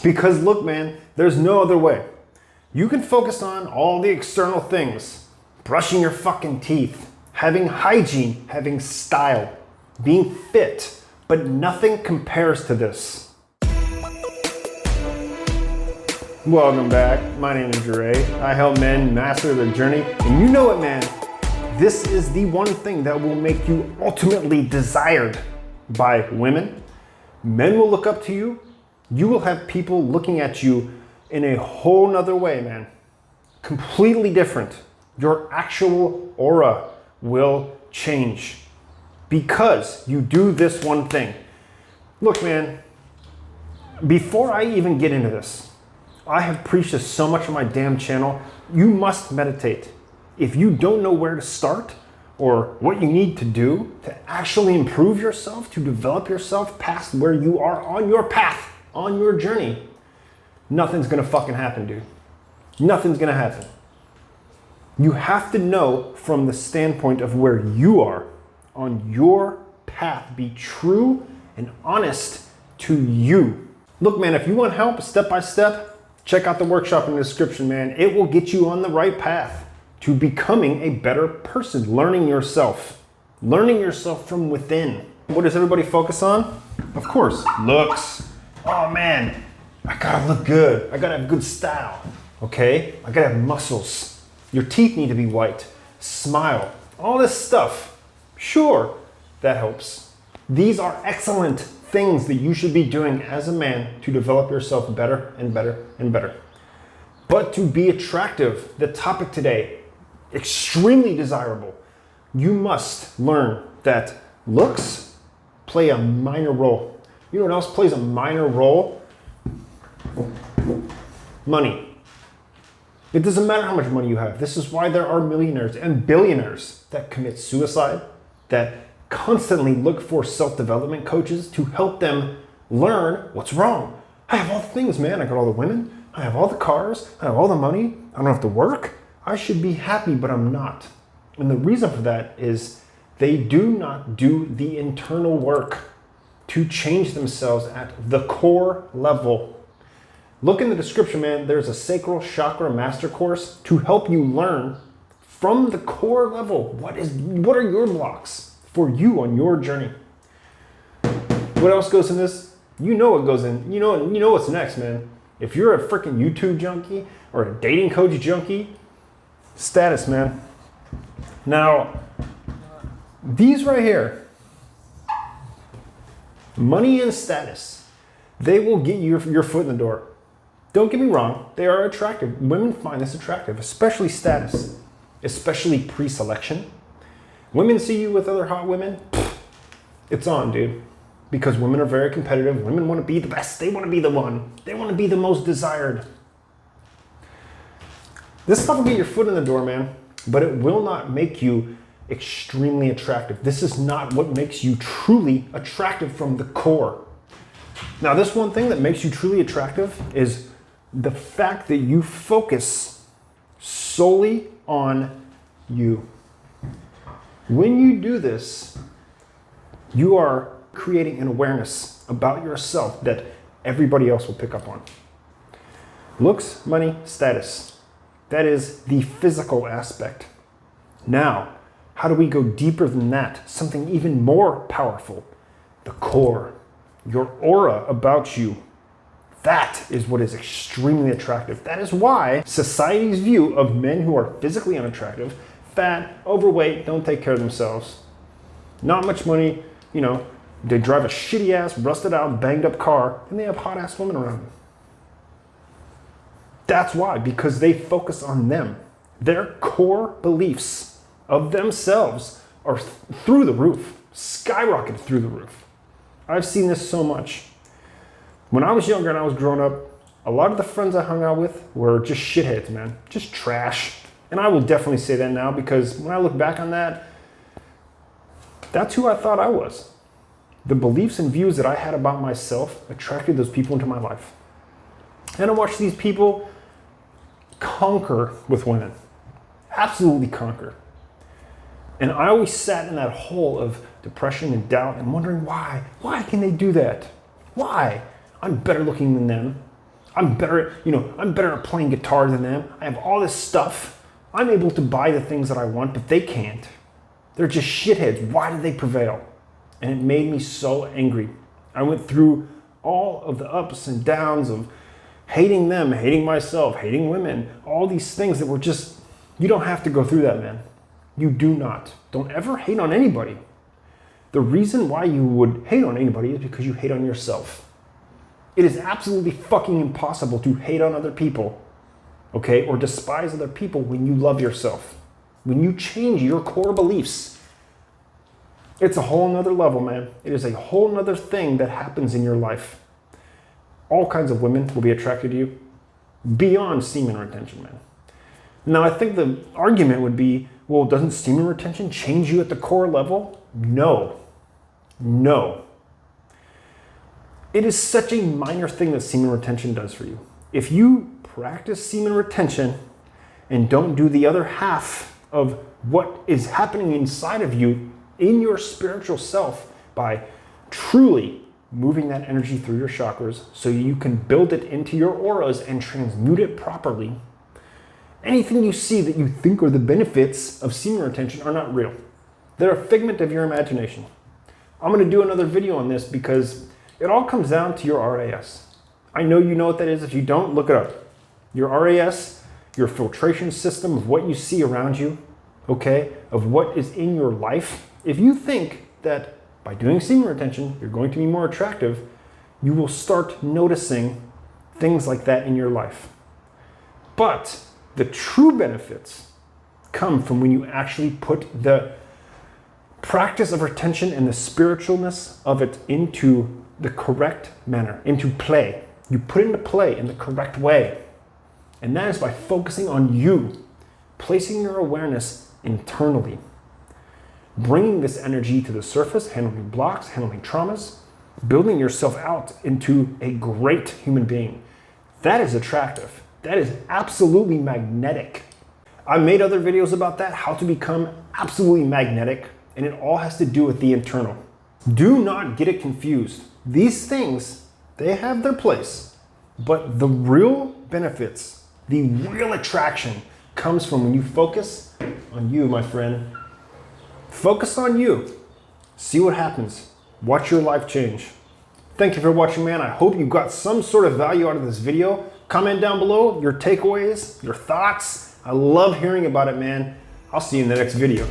Because look, man, there's no other way. You can focus on all the external things, brushing your fucking teeth, having hygiene, having style, being fit, but nothing compares to this. Welcome back. My name is Jure. I help men master their journey, and you know it, man. This is the one thing that will make you ultimately desired by women. Men will look up to you. You will have people looking at you in a whole nother way, man. Completely different. Your actual aura will change because you do this one thing. Look, man, before I even get into this, I have preached this so much on my damn channel. You must meditate. If you don't know where to start or what you need to do to actually improve yourself, to develop yourself past where you are on your path, on your journey, nothing's gonna fucking happen, dude. Nothing's gonna happen. You have to know from the standpoint of where you are on your path. Be true and honest to you. Look, man, if you want help step by step, check out the workshop in the description, man. It will get you on the right path to becoming a better person, learning yourself from within. What does everybody focus on? Of course, looks. Oh man, I gotta look good. I gotta have good style, okay? I gotta have muscles. Your teeth need to be white. Smile, all this stuff. Sure, that helps. These are excellent things that you should be doing as a man to develop yourself better and better and better. But to be attractive, the topic today, extremely desirable, you must learn that looks play a minor role. You know what else plays a minor role? Money. It doesn't matter how much money you have. This is why there are millionaires and billionaires that commit suicide, that constantly look for self-development coaches to help them learn what's wrong. I have all the things, man. I got all the women. I have all the cars. I have all the money. I don't have to work. I should be happy, but I'm not. And the reason for that is they do not do the internal work to change themselves at the core level. Look in the description, man. There's a sacral chakra master course to help you learn from the core level. What are your blocks for you on your journey? What else goes in this? You know what goes in. You know what's next, man. If you're a freaking YouTube junkie or a dating coach junkie, status, man. Now, these right here, money and status, they will get you your foot in the door. Don't get me wrong, they are attractive. Women find this attractive, especially status, especially pre-selection. Women see you with other hot women, it's on, dude. Because women are very competitive. Women want to be the best. They want to be the one. They want to be the most desired. This stuff will get your foot in the door, man, but it will not make you extremely attractive. This is not what makes you truly attractive from the core. Now, this one thing that makes you truly attractive is the fact that you focus solely on you. When you do this, you are creating an awareness about yourself that everybody else will pick up on. Looks, money, status. That is the physical aspect. Now, how do we go deeper than that? Something even more powerful. The core, your aura about you. That is what is extremely attractive. That is why society's view of men who are physically unattractive, fat, overweight, don't take care of themselves, not much money, they drive a shitty ass, rusted out, banged up car, and they have hot ass women around them. That's why, because they focus on them. Their core beliefs of themselves are through the roof, skyrocketed through the roof. I've seen this so much. When I was younger and I was growing up, a lot of the friends I hung out with were just shitheads, man, just trash. And I will definitely say that now because when I look back on that, that's who I thought I was. The beliefs and views that I had about myself attracted those people into my life. And I watched these people conquer with women, absolutely conquer. And I always sat in that hole of depression and doubt and wondering why. Why can they do that? Why? I'm better looking than them. I'm better, I'm better at playing guitar than them. I have all this stuff. I'm able to buy the things that I want, but they can't. They're just shitheads. Why do they prevail? And it made me so angry. I went through all of the ups and downs of hating them, hating myself, hating women, all these things that were just, you don't have to go through that, man. You do not. Don't ever hate on anybody. The reason why you would hate on anybody is because you hate on yourself. It is absolutely fucking impossible to hate on other people, okay, or despise other people when you love yourself. When you change your core beliefs, it's a whole nother level, man. It is a whole nother thing that happens in your life. All kinds of women will be attracted to you beyond semen retention, man. Now, I think the argument would be, well, doesn't semen retention change you at the core level? No. It is such a minor thing that semen retention does for you. If you practice semen retention and don't do the other half of what is happening inside of you in your spiritual self by truly moving that energy through your chakras so you can build it into your auras and transmute it properly, anything you see that you think are the benefits of semen retention are not real. They're a figment of your imagination. I'm going to do another video on this because it all comes down to your RAS. I know you know what that is. If you don't, look it up. Your RAS, your filtration system of what you see around you, okay, of what is in your life. If you think that by doing semen retention, you're going to be more attractive, you will start noticing things like that in your life. But the true benefits come from when you actually put the practice of retention and the spiritualness of it into the correct manner, into play. You put it into play in the correct way. And that is by focusing on you, placing your awareness internally, bringing this energy to the surface, handling blocks, handling traumas, building yourself out into a great human being. That is attractive. That is absolutely magnetic. I made other videos about that, how to become absolutely magnetic, and it all has to do with the internal. Do not get it confused. These things, they have their place, but the real benefits, the real attraction comes from when you focus on you, my friend. Focus on you. See what happens. Watch your life change. Thank you for watching, man. I hope you got some sort of value out of this video. Comment down below your takeaways, your thoughts. I love hearing about it, man. I'll see you in the next video.